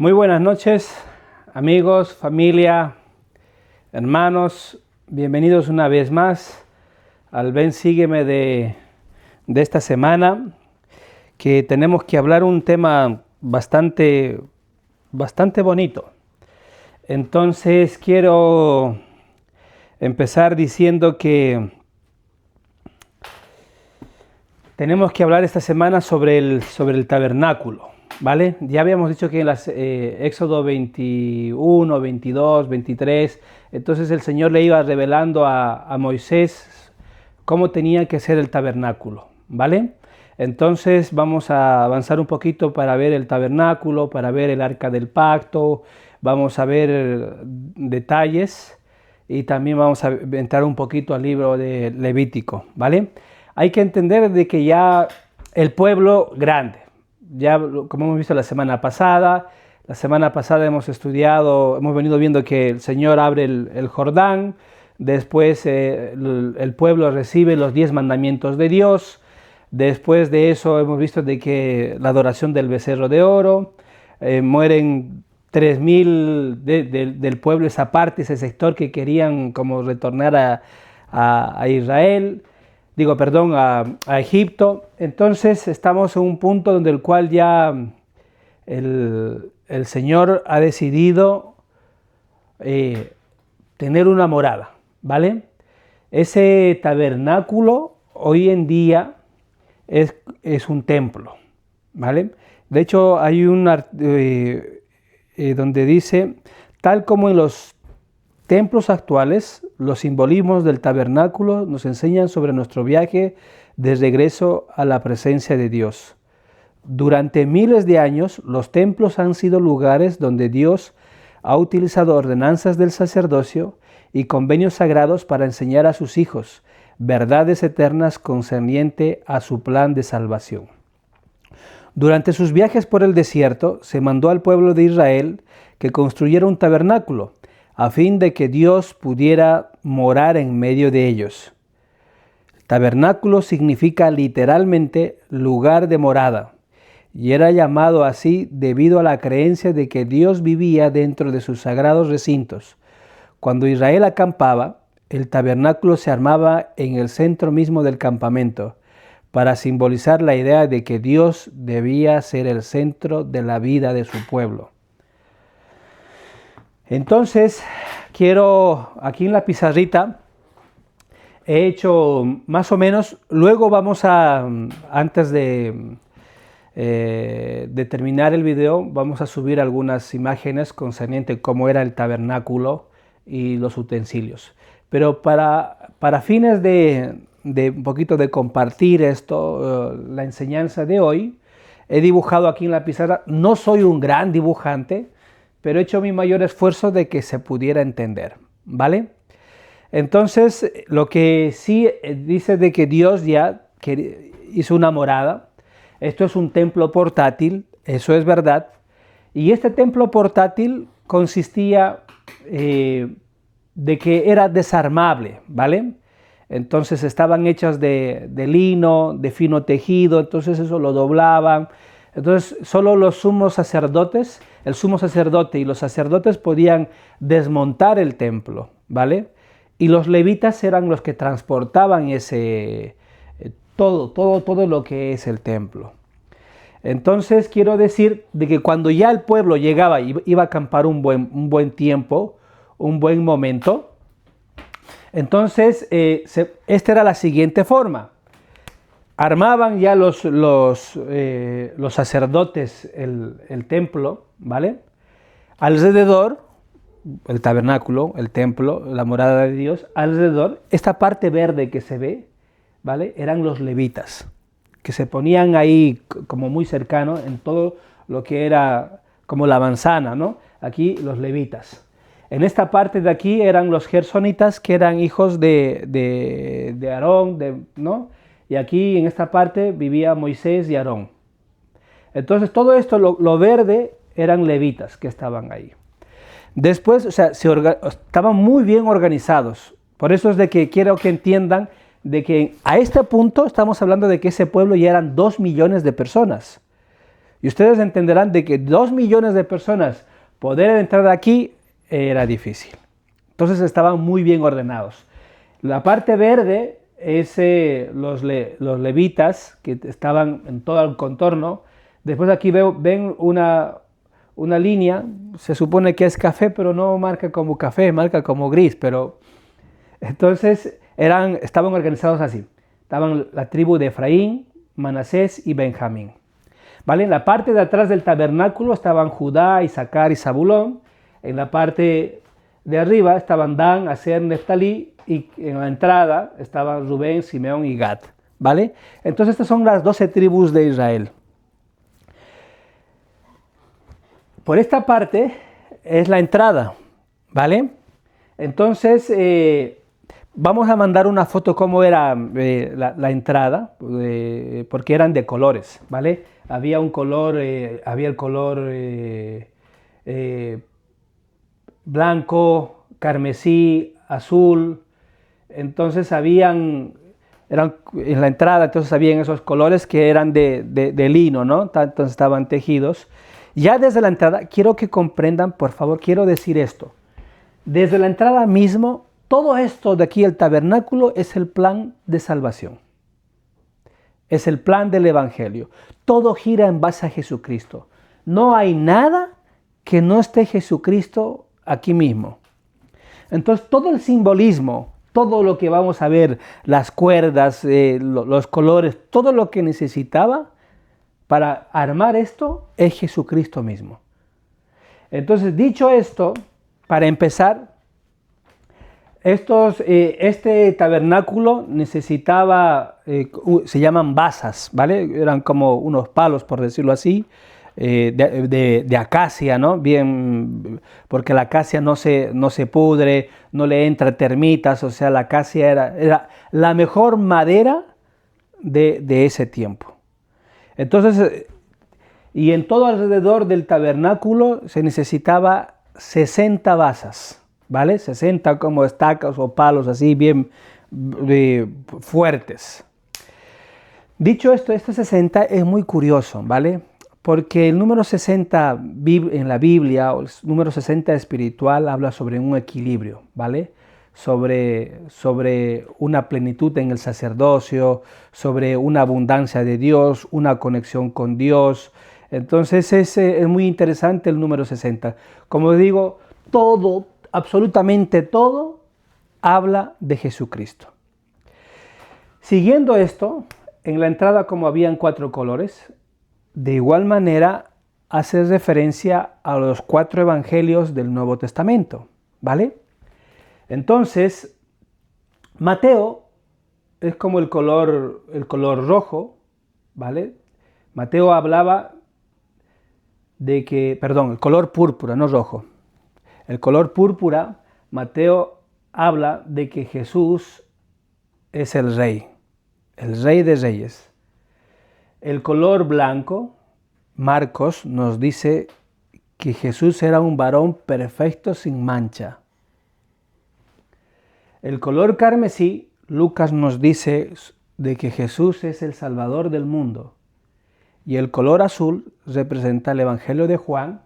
Muy buenas noches, amigos, familia, hermanos. Bienvenidos una vez más al Ven Sígueme de esta semana, que tenemos que hablar un tema bastante bonito. Entonces quiero empezar diciendo que tenemos que hablar esta semana sobre el tabernáculo, ¿vale? Ya habíamos dicho que en Éxodo 21, 22, 23, entonces el Señor le iba revelando a Moisés cómo tenía que ser el tabernáculo, ¿vale? Entonces vamos a avanzar un poquito para ver el tabernáculo, para ver el arca del pacto, vamos a ver detalles y también vamos a entrar un poquito al libro de Levítico, ¿vale? Hay que entender de que ya el pueblo grande, ya como hemos visto la semana pasada hemos venido viendo que el Señor abre el Jordán, después el pueblo recibe los 10 mandamientos de Dios, después de eso hemos visto de que la adoración del becerro de oro, mueren 3,000 del pueblo, esa parte, ese sector que querían como retornar a Israel, a Egipto. Entonces estamos en un punto donde el cual ya el Señor ha decidido tener una morada, ¿vale? Ese tabernáculo hoy en día es un templo, ¿vale? De hecho hay donde dice, tal como en los templos actuales, los simbolismos del tabernáculo nos enseñan sobre nuestro viaje de regreso a la presencia de Dios. Durante miles de años, los templos han sido lugares donde Dios ha utilizado ordenanzas del sacerdocio y convenios sagrados para enseñar a sus hijos verdades eternas concerniente a su plan de salvación. Durante sus viajes por el desierto, se mandó al pueblo de Israel que construyera un tabernáculo, a fin de que Dios pudiera morar en medio de ellos. Tabernáculo significa literalmente lugar de morada, y era llamado así debido a la creencia de que Dios vivía dentro de sus sagrados recintos. Cuando Israel acampaba, el tabernáculo se armaba en el centro mismo del campamento, para simbolizar la idea de que Dios debía ser el centro de la vida de su pueblo. Entonces, aquí en la pizarrita, he hecho más o menos, luego antes de terminar el video, vamos a subir algunas imágenes concernientes cómo era el tabernáculo y los utensilios. Pero para fines de un poquito de compartir esto, la enseñanza de hoy, he dibujado aquí en la pizarra. No soy un gran dibujante, pero he hecho mi mayor esfuerzo de que se pudiera entender, ¿vale? Entonces, lo que sí dice de que Dios ya hizo una morada. Esto es un templo portátil, eso es verdad. Y este templo portátil consistía de que era desarmable, ¿vale? Entonces estaban hechas de lino, de fino tejido, entonces eso lo doblaban. Entonces solo el sumo sacerdote y los sacerdotes podían desmontar el templo, ¿vale? Y los levitas eran los que transportaban todo lo que es el templo. Entonces quiero decir de que cuando ya el pueblo llegaba y iba a acampar un buen tiempo, un buen momento, entonces esta era la siguiente forma. Armaban ya los sacerdotes el templo, ¿vale? Alrededor, el tabernáculo, el templo, la morada de Dios, alrededor, esta parte verde que se ve, ¿vale? Eran los levitas, que se ponían ahí como muy cercano en todo lo que era como la manzana, ¿no? Aquí los levitas. En esta parte de aquí eran los gersonitas, que eran hijos de Aarón, ¿no? Y aquí en esta parte vivía Moisés y Aarón. Entonces todo esto, lo verde, eran levitas que estaban ahí. Después, estaban muy bien organizados. Por eso es de que quiero que entiendan de que a este punto estamos hablando de que ese pueblo ya eran 2 millones de personas. Y ustedes entenderán de que 2 millones de personas poder entrar aquí era difícil. Entonces estaban muy bien ordenados. La parte verde es los levitas que estaban en todo el contorno. Después aquí ven una línea, se supone que es café, pero no marca como café, marca como gris. Pero entonces estaban organizados así. Estaban la tribu de Efraín, Manasés y Benjamín. ¿Vale? En la parte de atrás del tabernáculo estaban Judá, Isaacar y Zabulón. En la parte de arriba estaban Dan, Aser, Neftalí, y en la entrada estaban Rubén, Simeón y Gad. ¿Vale? Entonces estas son las 12 tribus de Israel. Por esta parte es la entrada, ¿vale? Entonces vamos a mandar una foto cómo era la entrada, porque eran de colores, ¿vale? Había un color, había el color blanco, carmesí, azul. Entonces en la entrada, entonces habían esos colores que eran de lino, ¿no? Entonces estaban tejidos. Ya desde la entrada, quiero que comprendan, por favor, quiero decir esto. Desde la entrada mismo, todo esto de aquí, el tabernáculo, es el plan de salvación. Es el plan del Evangelio. Todo gira en base a Jesucristo. No hay nada que no esté Jesucristo aquí mismo. Entonces, todo el simbolismo, todo lo que vamos a ver, las cuerdas, los colores, todo lo que necesitaba para armar esto es Jesucristo mismo. Entonces, dicho esto, para empezar, este tabernáculo necesitaba, se llaman basas, ¿vale? Eran como unos palos, por decirlo así, de acacia, ¿no? Bien, porque la acacia no se pudre, no le entra termitas, o sea, la acacia era la mejor madera de ese tiempo. Entonces, y en todo alrededor del tabernáculo se necesitaba 60 basas, ¿vale? 60 como estacas o palos así bien fuertes. Dicho esto, este 60 es muy curioso, ¿vale? Porque el número 60 en la Biblia, o el número 60 espiritual, habla sobre un equilibrio, ¿vale? Sobre una plenitud en el sacerdocio, sobre una abundancia de Dios, una conexión con Dios. Entonces es muy interesante el número 60. Como digo, todo, absolutamente todo, habla de Jesucristo. Siguiendo esto, en la entrada como habían 4 colores, de igual manera hace referencia a los 4 evangelios del Nuevo Testamento, ¿vale? Entonces, Mateo es como el color rojo, ¿vale? Mateo hablaba de que, perdón, el color púrpura, no rojo. El color púrpura, Mateo habla de que Jesús es el Rey de Reyes. El color blanco, Marcos nos dice que Jesús era un varón perfecto sin mancha. El color carmesí, Lucas nos dice de que Jesús es el Salvador del mundo. Y el color azul representa el Evangelio de Juan,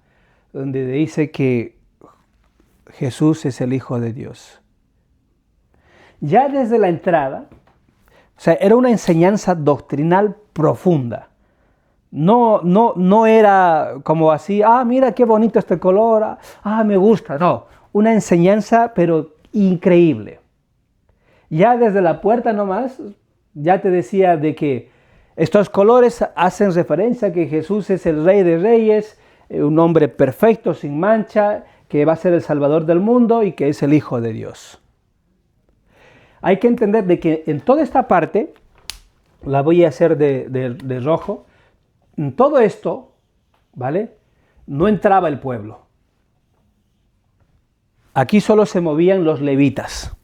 donde dice que Jesús es el Hijo de Dios. Ya desde la entrada, o sea, era una enseñanza doctrinal profunda. No era como así, mira qué bonito este color, me gusta. No, una enseñanza pero increíble. Ya desde la puerta nomás, ya te decía de que estos colores hacen referencia a que Jesús es el Rey de Reyes, un hombre perfecto, sin mancha, que va a ser el Salvador del mundo y que es el Hijo de Dios. Hay que entender de que en toda esta parte, la voy a hacer de rojo, en todo esto, ¿vale? No entraba el pueblo. Aquí solo se movían los levitas,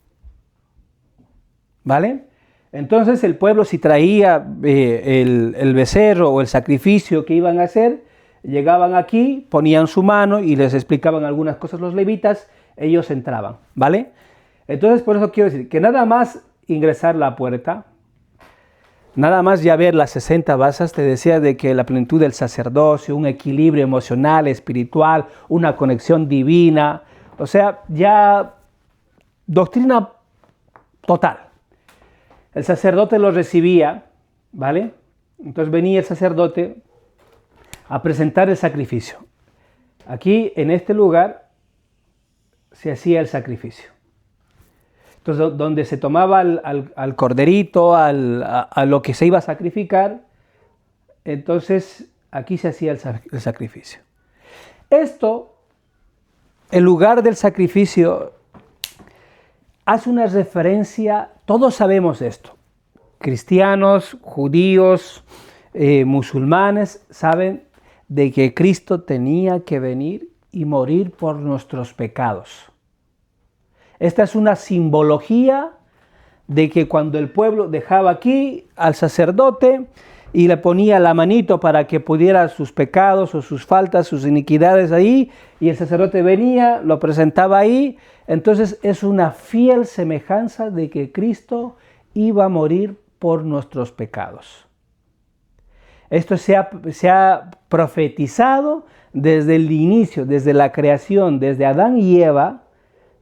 ¿vale? Entonces el pueblo, si traía el becerro o el sacrificio que iban a hacer, llegaban aquí, ponían su mano y les explicaban algunas cosas los levitas, ellos entraban, ¿vale? Entonces por eso quiero decir que nada más ingresar la puerta, Nada más ya ver las 60 basas te decía de que la plenitud del sacerdocio, un equilibrio emocional, espiritual, una conexión divina, o sea, ya doctrina total. El sacerdote lo recibía, ¿vale? Entonces venía el sacerdote a presentar el sacrificio. Aquí, en este lugar, se hacía el sacrificio. Entonces, donde se tomaba al corderito, a lo que se iba a sacrificar, entonces aquí se hacía el sacrificio. Esto, el lugar del sacrificio, hace una referencia, todos sabemos esto, cristianos, judíos, musulmanes, saben de que Cristo tenía que venir y morir por nuestros pecados. Esta es una simbología de que cuando el pueblo dejaba aquí al sacerdote y le ponía la manito para que pudiera sus pecados o sus faltas, sus iniquidades ahí, y el sacerdote venía, lo presentaba ahí, entonces es una fiel semejanza de que Cristo iba a morir por nuestros pecados. Esto se ha profetizado desde el inicio, desde la creación, desde Adán y Eva,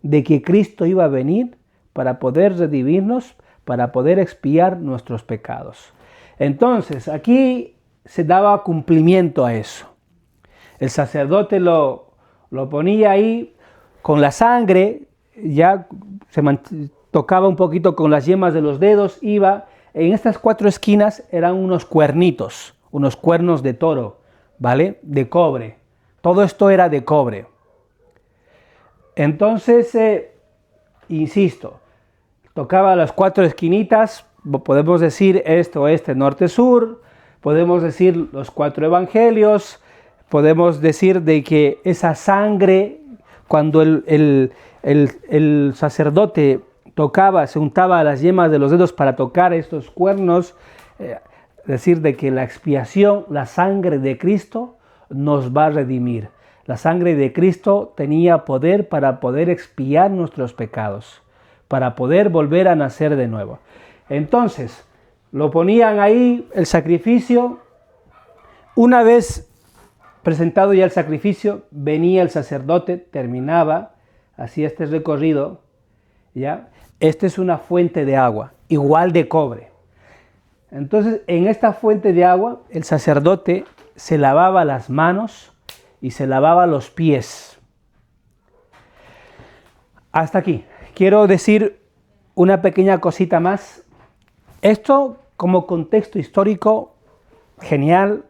de que Cristo iba a venir para poder redimirnos, para poder expiar nuestros pecados. Entonces, aquí se daba cumplimiento a eso. El sacerdote lo ponía ahí con la sangre, ya se tocaba un poquito con las yemas de los dedos, iba. En estas 4 esquinas eran unos cuernitos, unos cuernos de toro, ¿vale? De cobre. Todo esto era de cobre. Entonces, insisto, tocaba las 4 esquinitas, podemos decir este, oeste, norte, sur, podemos decir los 4 evangelios, podemos decir de que esa sangre, cuando el sacerdote tocaba, se untaba las yemas de los dedos para tocar estos cuernos, decir de que la expiación, la sangre de Cristo nos va a redimir. La sangre de Cristo tenía poder para poder expiar nuestros pecados, para poder volver a nacer de nuevo. Entonces, lo ponían ahí, el sacrificio. Una vez presentado ya el sacrificio, venía el sacerdote, terminaba, hacía este recorrido, ¿ya? Esta es una fuente de agua, igual de cobre. Entonces, en esta fuente de agua, el sacerdote se lavaba las manos y se lavaba los pies. Hasta aquí. Quiero decir una pequeña cosita más. Esto como contexto histórico, genial,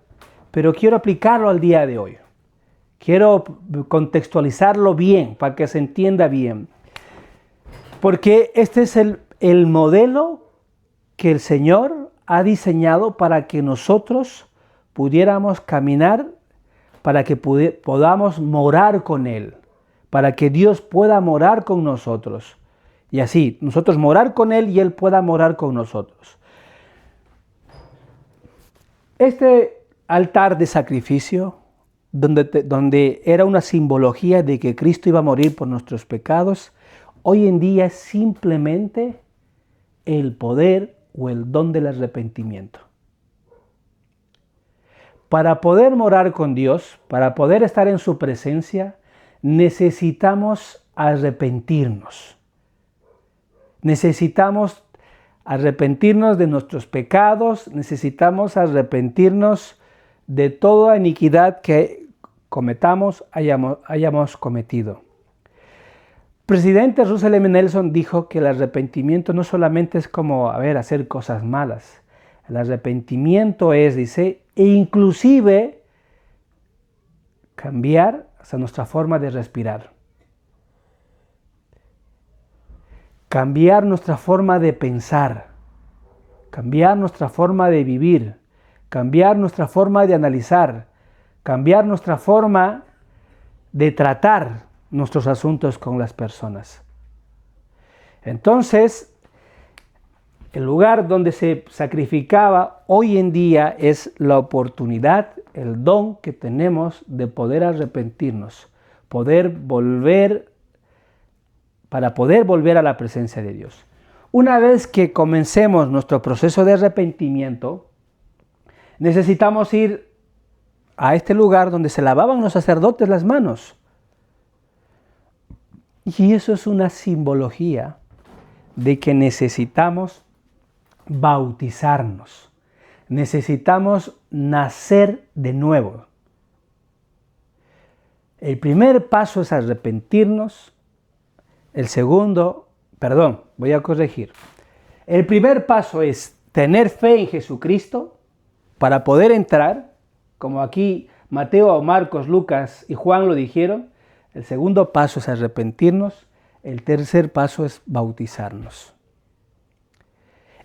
pero quiero aplicarlo al día de hoy. Quiero contextualizarlo bien, para que se entienda bien. Porque este es el modelo que el Señor ha diseñado para que nosotros pudiéramos caminar, para que podamos morar con Él, para que Dios pueda morar con nosotros. Y así, nosotros morar con Él y Él pueda morar con nosotros. Este altar de sacrificio, donde era una simbología de que Cristo iba a morir por nuestros pecados, hoy en día es simplemente el poder o el don del arrepentimiento. Para poder morar con Dios, para poder estar en su presencia, necesitamos arrepentirnos. Necesitamos arrepentirnos de nuestros pecados, necesitamos arrepentirnos de toda iniquidad que hayamos cometido. Presidente Russell M. Nelson dijo que el arrepentimiento no solamente es como, hacer cosas malas. El arrepentimiento es, dice, e inclusive cambiar hasta nuestra forma de respirar. Cambiar nuestra forma de pensar, cambiar nuestra forma de vivir, cambiar nuestra forma de analizar, cambiar nuestra forma de tratar nuestros asuntos con las personas. Entonces, el lugar donde se sacrificaba hoy en día es la oportunidad, el don que tenemos de poder arrepentirnos, para poder volver a la presencia de Dios. Una vez que comencemos nuestro proceso de arrepentimiento, necesitamos ir a este lugar donde se lavaban los sacerdotes las manos. Y eso es una simbología de que necesitamos bautizarnos. Necesitamos nacer de nuevo. El primer paso es arrepentirnos. El primer paso es tener fe en Jesucristo para poder entrar, como aquí Mateo, Marcos, Lucas y Juan lo dijeron. El segundo paso es arrepentirnos. El tercer paso es bautizarnos.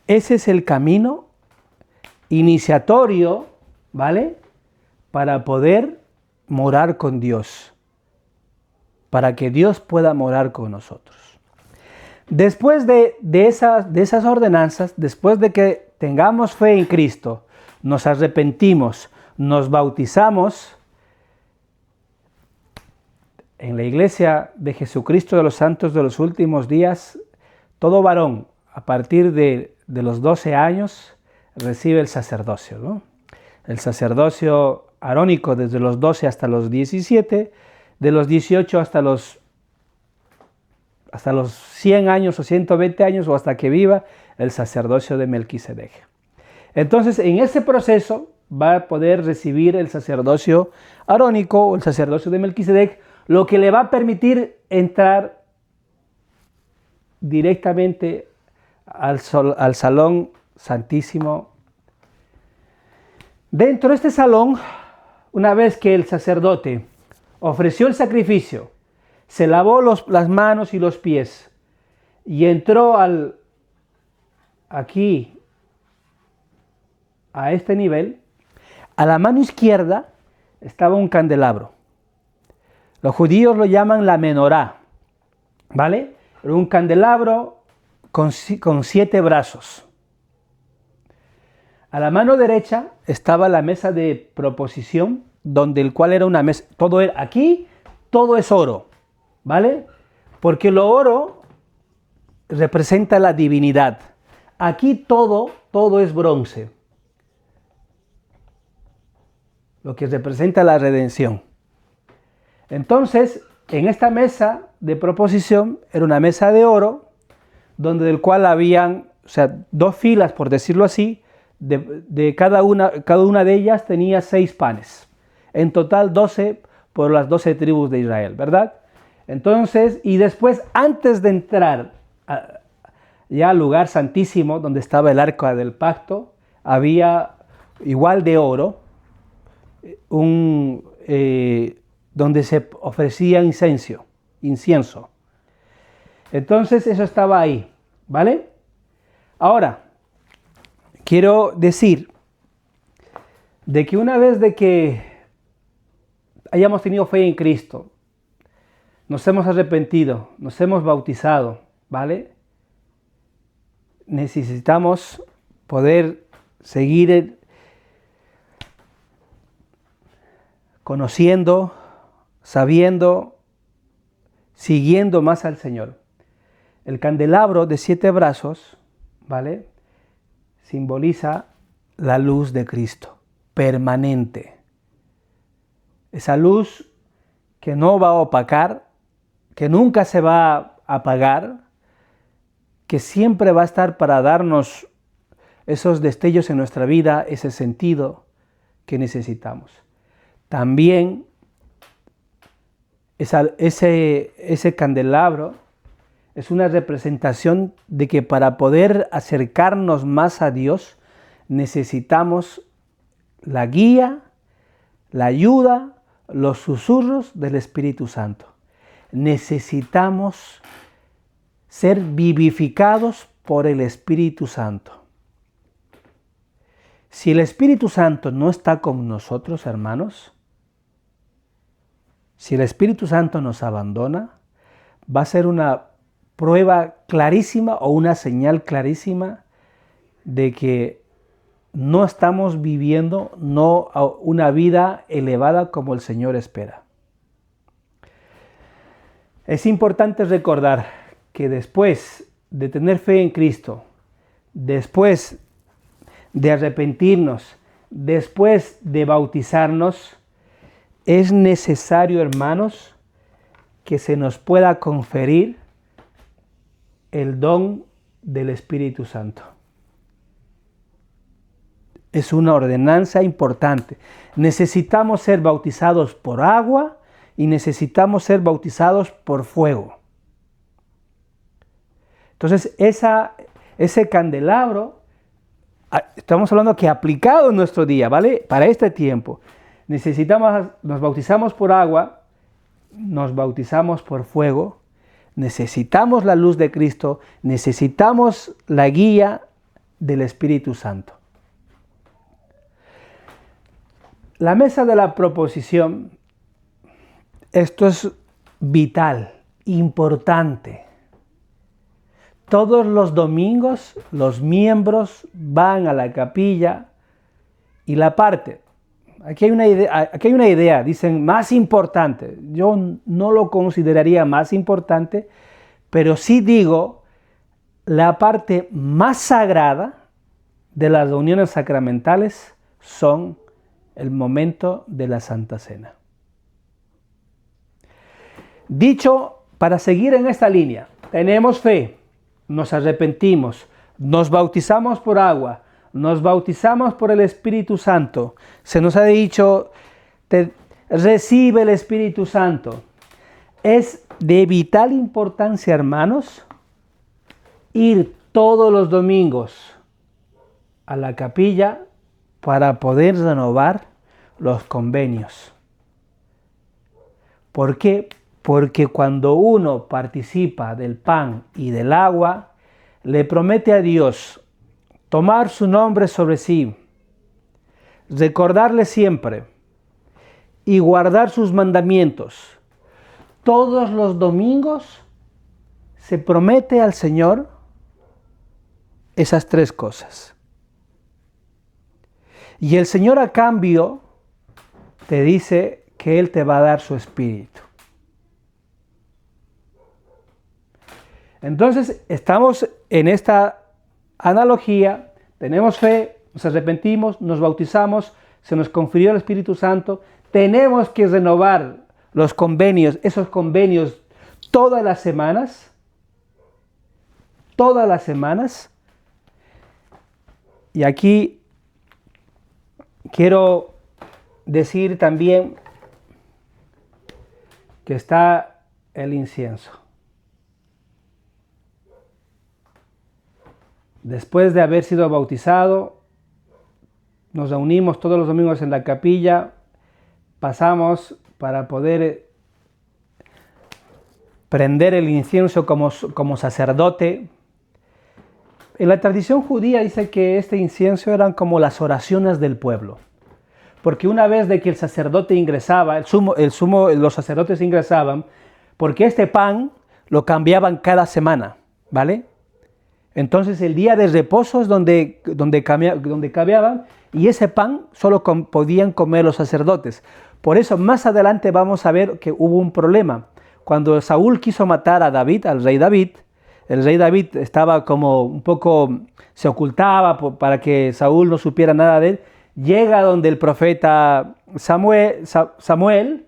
Ese es el camino iniciatorio, ¿vale? Para poder morar con Dios, para que Dios pueda morar con nosotros. Después de esas ordenanzas, después de que tengamos fe en Cristo, nos arrepentimos, nos bautizamos, en la Iglesia de Jesucristo de los Santos de los Últimos Días, todo varón a partir de los 12 años recibe el sacerdocio, ¿no? El sacerdocio arónico desde los 12 hasta los 17, de los 18 hasta los 100 años o 120 años o hasta que viva el sacerdocio de Melquisedec. Entonces, en ese proceso va a poder recibir el sacerdocio arónico o el sacerdocio de Melquisedec, lo que le va a permitir entrar directamente al salón santísimo. Dentro de este salón, una vez que el sacerdote ofreció el sacrificio, se lavó las manos y los pies y entró aquí, a este nivel, a la mano izquierda estaba un candelabro. Los judíos lo llaman la menorá, ¿vale? Era un candelabro con 7 brazos. A la mano derecha estaba la mesa de proposición, donde el cual era una mesa, aquí todo es oro, ¿vale? Porque lo oro representa la divinidad. Aquí todo es bronce, lo que representa la redención. Entonces, en esta mesa de proposición era una mesa de oro, donde del cual habían, 2 filas, por decirlo así, de cada una de ellas tenía 6 panes. En total 12 por las 12 tribus de Israel, ¿verdad? Entonces, y después, antes de entrar ya al lugar santísimo, donde estaba el arca del pacto, había igual de oro, donde se ofrecía incienso. Entonces eso estaba ahí, ¿vale? Ahora, quiero decir de que una vez de que hayamos tenido fe en Cristo, nos hemos arrepentido, nos hemos bautizado, ¿vale? Necesitamos poder seguir conociendo, sabiendo, siguiendo más al Señor. El candelabro de 7 brazos, ¿vale? Simboliza la luz de Cristo, permanente. Esa luz que no va a opacar, que nunca se va a apagar, que siempre va a estar para darnos esos destellos en nuestra vida, ese sentido que necesitamos. También ese candelabro es una representación de que para poder acercarnos más a Dios necesitamos la guía, la ayuda, los susurros del Espíritu Santo. Necesitamos ser vivificados por el Espíritu Santo. Si el Espíritu Santo no está con nosotros, hermanos, si el Espíritu Santo nos abandona, va a ser una prueba clarísima o una señal clarísima de que no estamos viviendo una vida elevada como el Señor espera. Es importante recordar que después de tener fe en Cristo, después de arrepentirnos, después de bautizarnos, es necesario, hermanos, que se nos pueda conferir el don del Espíritu Santo. Es una ordenanza importante. Necesitamos ser bautizados por agua y necesitamos ser bautizados por fuego. Entonces, ese candelabro, estamos hablando que aplicado en nuestro día, ¿vale? Para este tiempo, nos bautizamos por agua, nos bautizamos por fuego, necesitamos la luz de Cristo, necesitamos la guía del Espíritu Santo. La mesa de la proposición, esto es vital, importante. Todos los domingos los miembros van a la capilla y la parte. Aquí hay una idea, dicen más importante. Yo no lo consideraría más importante, pero sí digo la parte más sagrada de las reuniones sacramentales son el momento de la Santa Cena. Dicho, para seguir en esta línea, tenemos fe, nos arrepentimos, nos bautizamos por agua, nos bautizamos por el Espíritu Santo. Se nos ha dicho, recibe el Espíritu Santo. Es de vital importancia, hermanos, ir todos los domingos a la capilla para poder renovar los convenios. ¿Por qué? Porque cuando uno participa del pan y del agua, le promete a Dios tomar su nombre sobre sí, recordarle siempre y guardar sus mandamientos. Todos los domingos se promete al Señor esas tres cosas. Y el Señor a cambio te dice que Él te va a dar su Espíritu. Entonces estamos en esta analogía, tenemos fe, nos arrepentimos, nos bautizamos, se nos confirió el Espíritu Santo, tenemos que renovar los convenios, esos convenios todas las semanas, y aquí quiero decir también que está el incienso. Después de haber sido bautizado, nos reunimos todos los domingos en la capilla, pasamos para poder prender el incienso como sacerdote. En la tradición judía dice que este incienso eran como las oraciones del pueblo, porque una vez de que el sacerdote ingresaba, los sacerdotes ingresaban, porque este pan lo cambiaban cada semana, ¿vale? Entonces el día de reposo es donde cambiaban, y ese pan solo podían comer los sacerdotes. Por eso más adelante vamos a ver que hubo un problema. Cuando Saúl quiso matar a David, al rey David, el rey David estaba como un poco, se ocultaba para que Saúl no supiera nada de él. Llega donde el profeta Samuel,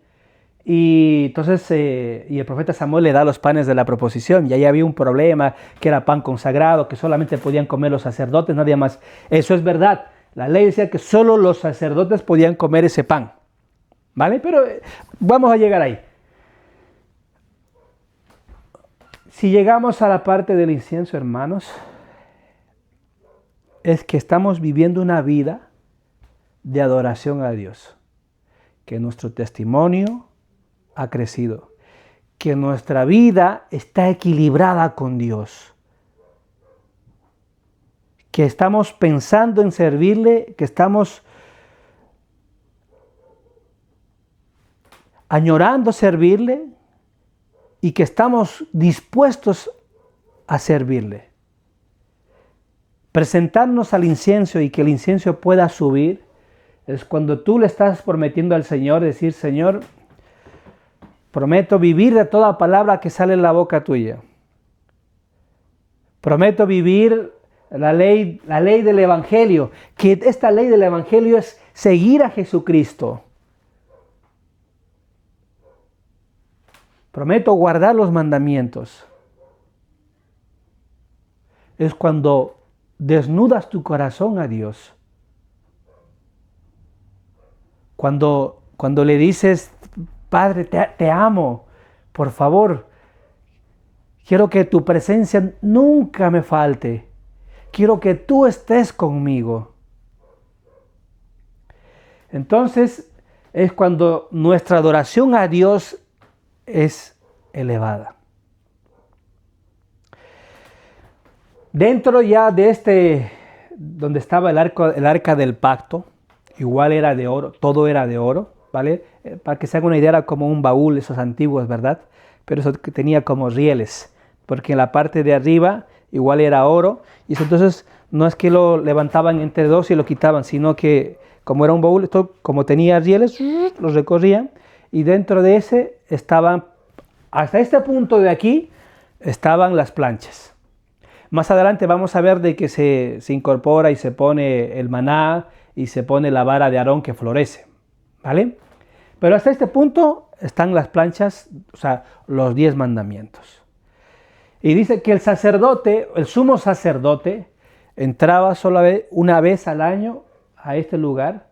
y entonces el profeta Samuel le da los panes de la proposición, y ahí había un problema, que era pan consagrado, que solamente podían comer los sacerdotes, nadie más. Eso es verdad, la ley decía que solo los sacerdotes podían comer ese pan, ¿vale? Pero vamos a llegar ahí. Si llegamos a la parte del incienso, hermanos, es que estamos viviendo una vida de adoración a Dios, que nuestro testimonio ha crecido, que nuestra vida está equilibrada con Dios, que estamos pensando en servirle, que estamos añorando servirle y que estamos dispuestos a servirle. Presentarnos al incienso y que el incienso pueda subir es cuando tú le estás prometiendo al Señor, decir: Señor, prometo vivir de toda palabra que sale en la boca tuya. Prometo vivir la ley del Evangelio, que esta ley del Evangelio es seguir a Jesucristo. Prometo guardar los mandamientos. Es cuando desnudas tu corazón a Dios. Cuando le dices, Padre, te amo, por favor, quiero que tu presencia nunca me falte. Quiero que tú estés conmigo. Entonces es cuando nuestra adoración a Dios es elevada. Dentro ya de donde estaba el arca del pacto, igual era de oro, todo era de oro, ¿vale? Para que se haga una idea, era como un baúl, esos antiguos, ¿verdad? Pero eso que tenía como rieles, porque en la parte de arriba igual era oro, y eso entonces no es que lo levantaban entre dos y lo quitaban, sino que como era un baúl, esto, como tenía rieles, los recorrían, y dentro de ese estaban, hasta este punto de aquí, estaban las planchas. Más adelante vamos a ver de que se incorpora y se pone el maná y se pone la vara de Aarón que florece, ¿vale? Pero hasta este punto están las planchas, o sea, los 10 mandamientos. Y dice que el sacerdote, el sumo sacerdote, entraba solo una vez al año a este lugar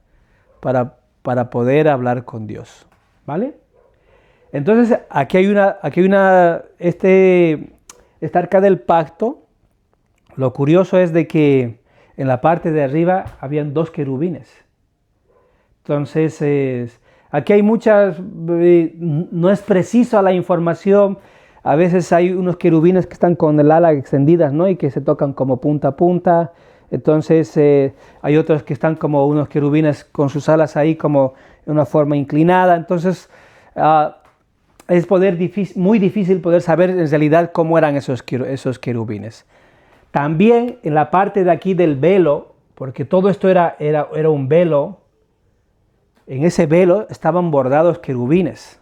para poder hablar con Dios, ¿vale? Entonces aquí hay esta arca del pacto. Lo curioso es de que en la parte de arriba habían 2 querubines. Entonces, aquí hay muchas, no es precisa la información. A veces hay unos querubines que están con el ala extendidas, ¿no? Y que se tocan como punta a punta. Entonces, hay otros que están como unos querubines con sus alas ahí como en una forma inclinada. Entonces, es muy difícil poder saber en realidad cómo eran esos querubines. También en la parte de aquí del velo, porque todo esto era un velo, en ese velo estaban bordados querubines,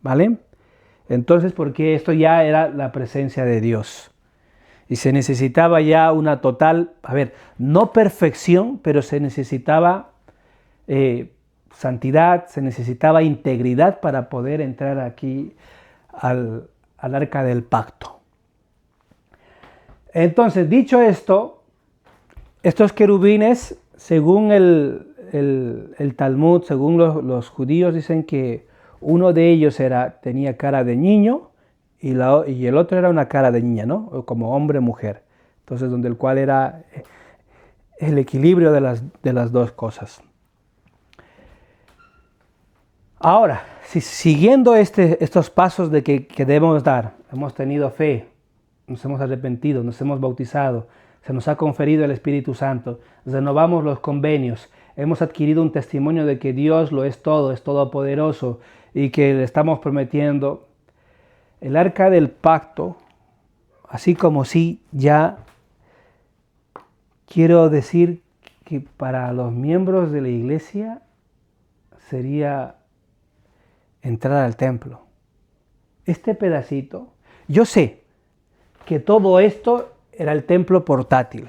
¿vale? Entonces, porque esto ya era la presencia de Dios. Y se necesitaba ya una total, no perfección, pero se necesitaba santidad, se necesitaba integridad para poder entrar aquí al arca del pacto. Entonces, dicho esto, estos querubines, según el Talmud, según los judíos, dicen que uno de ellos tenía cara de niño y el otro era una cara de niña, ¿no? Como hombre-mujer. Entonces, donde el cual era el equilibrio de las dos cosas. Ahora, siguiendo estos pasos que debemos dar, hemos tenido fe, nos hemos arrepentido, nos hemos bautizado, se nos ha conferido el Espíritu Santo, renovamos los convenios, hemos adquirido un testimonio de que Dios lo es todo, es todopoderoso y que le estamos prometiendo. El arca del pacto, así como si ya quiero decir que para los miembros de la iglesia sería entrar al templo. Este pedacito, yo sé que todo esto era el templo portátil.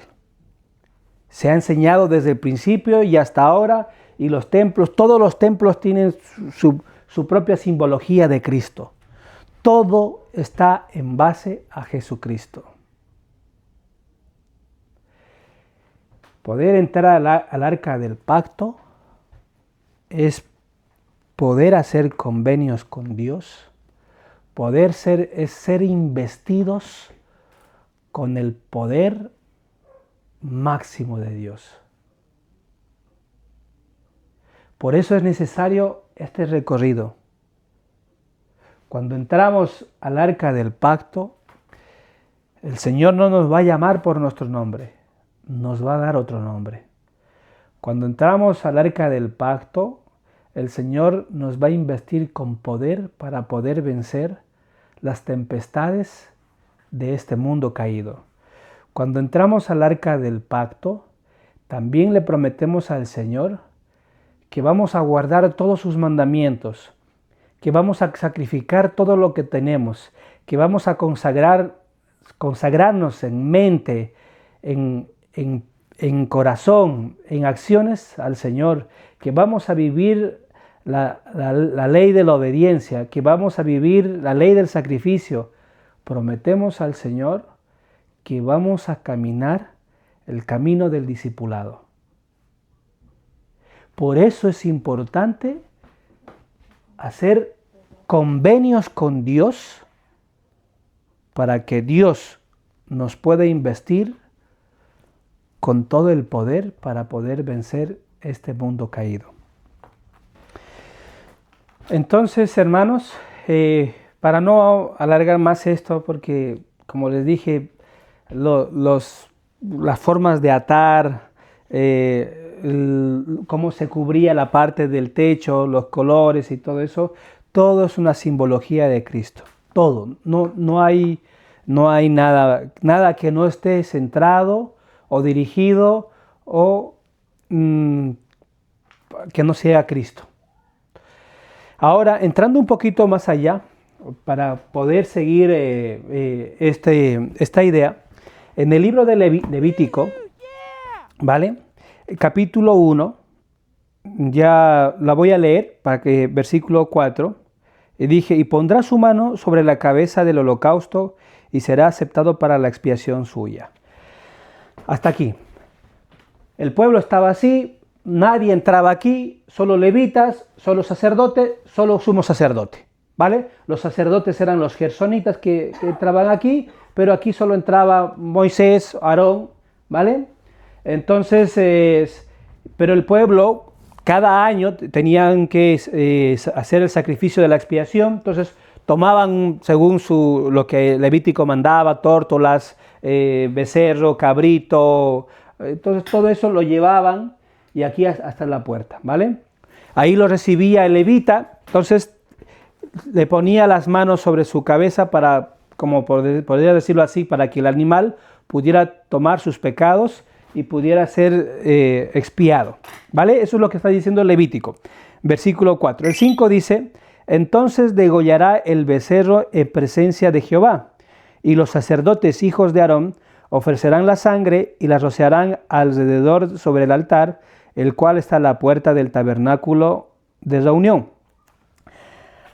Se ha enseñado desde el principio y hasta ahora, y todos los templos tienen su propia simbología de Cristo. Todo está en base a Jesucristo. Poder entrar al arca del pacto es poder hacer convenios con Dios, es ser investidos con el poder máximo de Dios. Por eso es necesario este recorrido. Cuando entramos al arca del pacto, el Señor no nos va a llamar por nuestro nombre, nos va a dar otro nombre. Cuando entramos al arca del pacto, el Señor nos va a investir con poder para poder vencer las tempestades de este mundo caído. Cuando entramos al arca del pacto, también le prometemos al Señor que vamos a guardar todos sus mandamientos, que vamos a sacrificar todo lo que tenemos, que vamos a consagrar consagrarnos en mente, en corazón, en acciones al Señor, que vamos a vivir la ley de la obediencia, que vamos a vivir la ley del sacrificio, prometemos al Señor que vamos a caminar el camino del discipulado. Por eso es importante hacer convenios con Dios para que Dios nos pueda investir con todo el poder para poder vencer este mundo caído. Entonces, hermanos, para no alargar más esto, porque como les dije, las formas de atar, cómo se cubría la parte del techo, los colores y todo eso, todo es una simbología de Cristo. Todo. No hay nada que no esté centrado o dirigido o que no sea Cristo. Ahora, entrando un poquito más allá, para poder seguir esta idea, en el libro de Levítico, ¿vale? Capítulo 1, ya la voy a leer, para que versículo 4, y dije, y pondrá su mano sobre la cabeza del holocausto y será aceptado para la expiación suya. Hasta aquí. El pueblo estaba así, nadie entraba aquí, solo levitas, solo sacerdote, solo sumo sacerdote, ¿vale? Los sacerdotes eran los gersonitas que entraban aquí, pero aquí solo entraba Moisés, Aarón, ¿vale? Entonces, pero el pueblo cada año tenían que hacer el sacrificio de la expiación, entonces tomaban según lo que Levítico mandaba, tórtolas, becerro, cabrito, entonces todo eso lo llevaban y aquí hasta la puerta, ¿vale? Ahí lo recibía el levita, entonces le ponía las manos sobre su cabeza para, como podría decirlo así, para que el animal pudiera tomar sus pecados y pudiera ser expiado, ¿vale? Eso es lo que está diciendo el Levítico. Versículo 4. El 5 dice, entonces degollará el becerro en presencia de Jehová, y los sacerdotes hijos de Aarón ofrecerán la sangre y la rociarán alrededor sobre el altar, el cual está a la puerta del tabernáculo de reunión.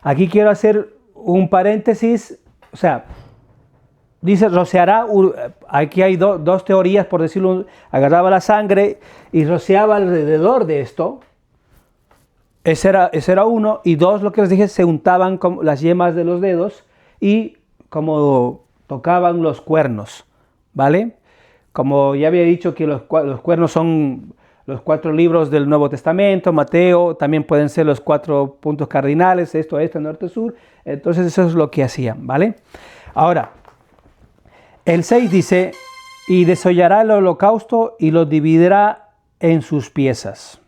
Aquí quiero hacer un paréntesis, o sea, dice rociará, aquí hay dos teorías, por decirlo, agarraba la sangre y rociaba alrededor de esto. Ese era uno, y dos, lo que les dije, se untaban con las yemas de los dedos y como tocaban los cuernos, ¿vale? Como ya había dicho que los cuernos son los 4 libros del Nuevo Testamento, Mateo, también pueden ser los 4 puntos cardinales, esto, este, norte, sur, entonces eso es lo que hacían, ¿vale? Ahora, el 6 dice, y desollará el holocausto y lo dividirá en sus piezas.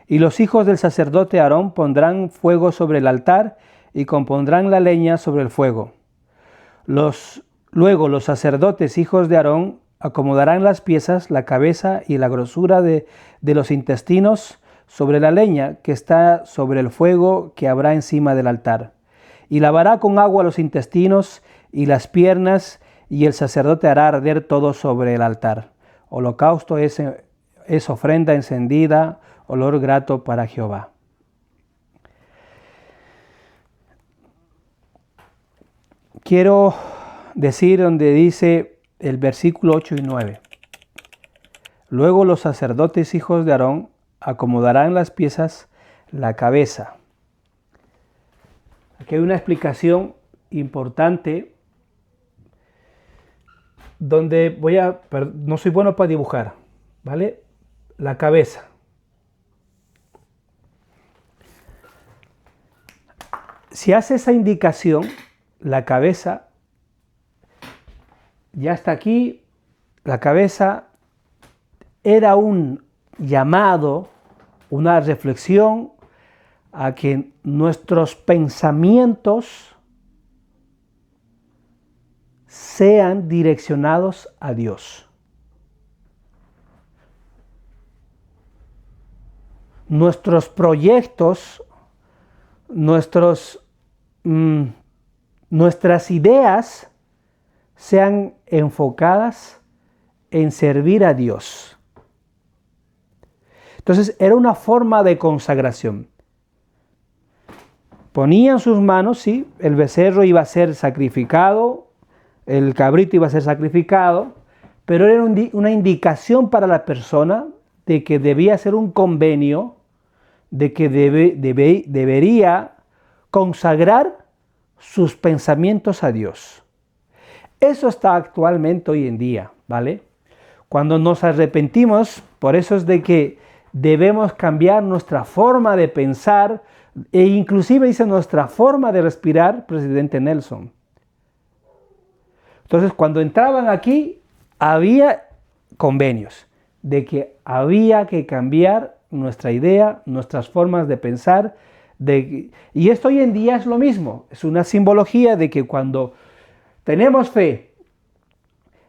Y los hijos del sacerdote Aarón pondrán fuego sobre el altar y compondrán la leña sobre el fuego. Luego los sacerdotes hijos de Aarón acomodarán las piezas, la cabeza y la grosura de los intestinos sobre la leña que está sobre el fuego que habrá encima del altar. Y lavará con agua los intestinos y las piernas, y el sacerdote hará arder todo sobre el altar. Holocausto es ofrenda encendida, olor grato para Jehová. Quiero decir donde dice el versículo 8 y 9. Luego los sacerdotes hijos de Aarón acomodarán las piezas, la cabeza. Aquí hay una explicación importante donde no soy bueno para dibujar, ¿vale? La cabeza. Si hace esa indicación, la cabeza ya está aquí, la cabeza era un llamado, una reflexión a que nuestros pensamientos sean direccionados a Dios. Nuestros proyectos, nuestras ideas sean enfocadas en servir a Dios. Entonces era una forma de consagración. Ponían sus manos, sí, el becerro iba a ser sacrificado, el cabrito iba a ser sacrificado, pero era una indicación para la persona de que debía hacer un convenio, de que debería consagrar sus pensamientos a Dios. Eso está actualmente hoy en día, ¿vale? Cuando nos arrepentimos, por eso es de que debemos cambiar nuestra forma de pensar e inclusive dice nuestra forma de respirar, presidente Nelson. Entonces, cuando entraban aquí, había convenios de que había que cambiar nuestra idea, nuestras formas de pensar. Y esto hoy en día es lo mismo, es una simbología de que cuando tenemos fe,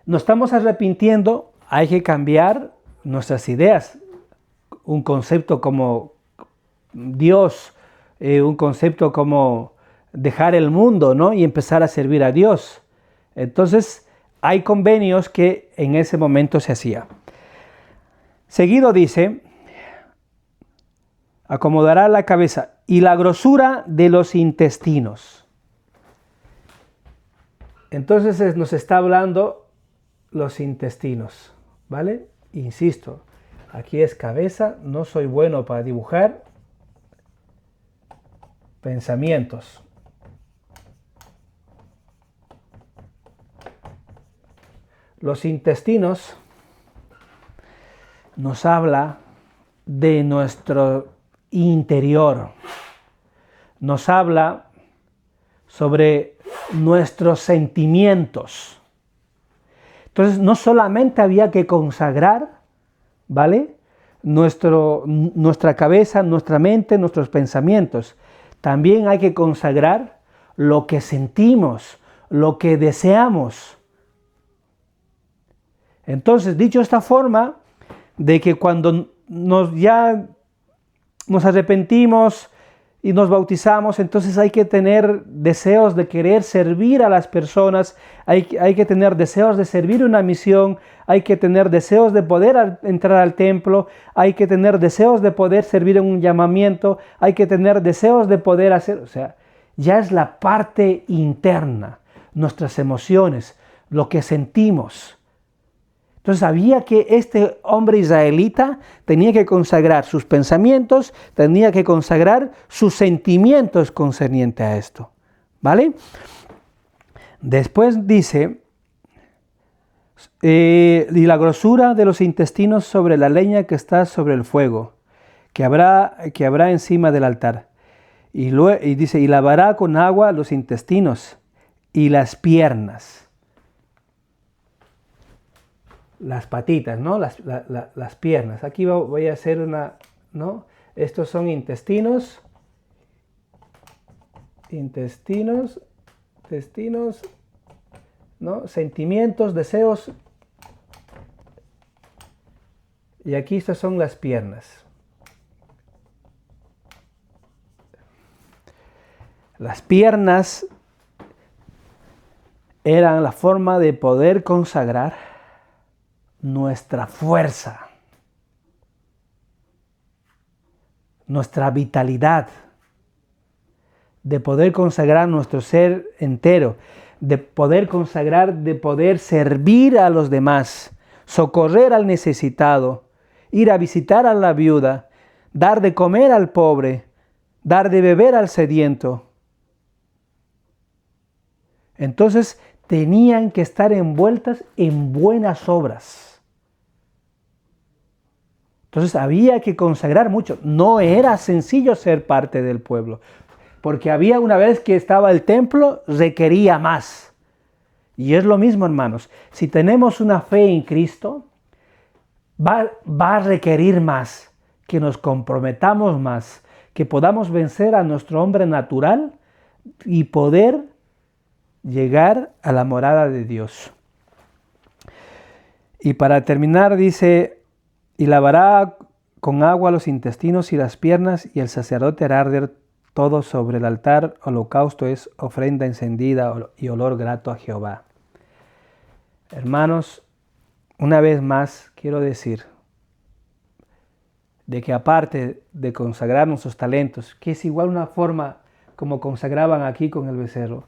nos estamos arrepintiendo, hay que cambiar nuestras ideas. Un concepto como Dios, un concepto como dejar el mundo, ¿no? Y empezar a servir a Dios. Entonces, hay convenios que en ese momento se hacía. Seguido dice, acomodará la cabeza y la grosura de los intestinos. Entonces nos está hablando los intestinos, ¿vale? Insisto, aquí es cabeza, no soy bueno para dibujar. Pensamientos. Los intestinos nos habla de nuestro interior, nos habla sobre nuestros sentimientos. Entonces no solamente había que consagrar, ¿vale? Nuestra cabeza, nuestra mente, nuestros pensamientos. También hay que consagrar lo que sentimos, lo que deseamos. Entonces, dicho de esta forma, de que cuando ya nos arrepentimos y nos bautizamos, entonces hay que tener deseos de querer servir a las personas, hay que tener deseos de servir una misión, hay que tener deseos de poder entrar al templo, hay que tener deseos de poder servir en un llamamiento, hay que tener deseos de poder hacer, o sea, ya es la parte interna, nuestras emociones, lo que sentimos. Entonces sabía que este hombre israelita tenía que consagrar sus pensamientos, tenía que consagrar sus sentimientos concerniente a esto, ¿vale? Después dice, y la grosura de los intestinos sobre la leña que está sobre el fuego, que habrá encima del altar. Y dice, y lavará con agua los intestinos y las piernas. Las patitas, ¿no? Las piernas. Aquí voy a hacer una, ¿no? Estos son intestinos, ¿no? Sentimientos, deseos. Y aquí estas son las piernas. Las piernas eran la forma de poder consagrar nuestra fuerza, nuestra vitalidad, de poder consagrar nuestro ser entero, de poder consagrar, de poder servir a los demás, socorrer al necesitado, ir a visitar a la viuda, dar de comer al pobre, dar de beber al sediento. Entonces tenían que estar envueltas en buenas obras. Entonces había que consagrar mucho. No era sencillo ser parte del pueblo, porque había una vez que estaba el templo, requería más. Y es lo mismo, hermanos. Si tenemos una fe en Cristo, va a requerir más, que nos comprometamos más, que podamos vencer a nuestro hombre natural y poder llegar a la morada de Dios. Y para terminar dice, y lavará con agua los intestinos y las piernas, y el sacerdote hará arder todo sobre el altar. Holocausto es ofrenda encendida y olor grato a Jehová. Hermanos, una vez más quiero decir de que aparte de consagrar nuestros talentos, que es igual una forma como consagraban aquí con el becerro,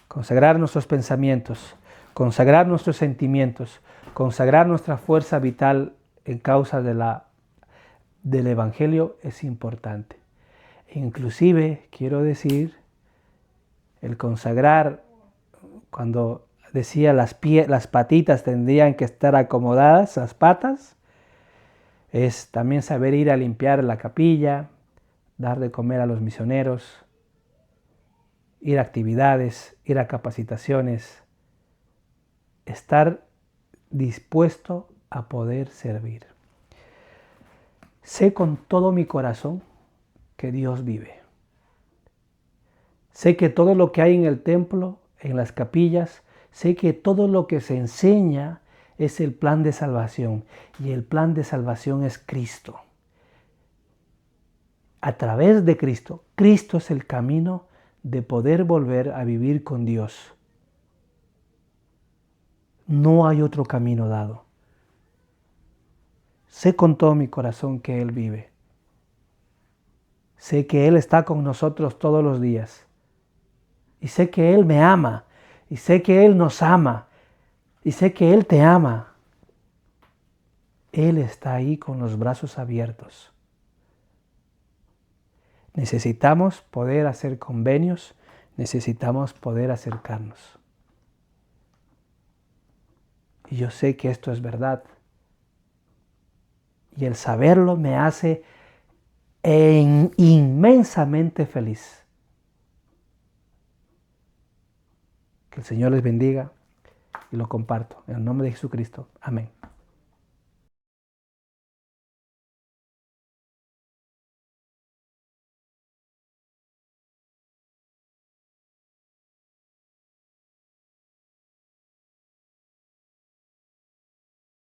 consagrar nuestros pensamientos, consagrar nuestros sentimientos, consagrar nuestra fuerza vital en causa del Evangelio es importante. Inclusive, quiero decir, el consagrar, cuando decía las patitas tendrían que estar acomodadas, las patas, es también saber ir a limpiar la capilla, dar de comer a los misioneros, ir a actividades, ir a capacitaciones, estar dispuesto a poder servir. Sé con todo mi corazón que Dios vive. Sé que todo lo que hay en el templo, en las capillas, sé que todo lo que se enseña es el plan de salvación, y el plan de salvación es Cristo. A través de Cristo, Cristo es el camino de poder volver a vivir con Dios. No hay otro camino dado. Sé con todo mi corazón que Él vive. Sé que Él está con nosotros todos los días. Y sé que Él me ama. Y sé que Él nos ama. Y sé que Él te ama. Él está ahí con los brazos abiertos. Necesitamos poder hacer convenios. Necesitamos poder acercarnos. Y yo sé que esto es verdad. Y el saberlo me hace inmensamente feliz. Que el Señor les bendiga y lo comparto. En el nombre de Jesucristo. Amén.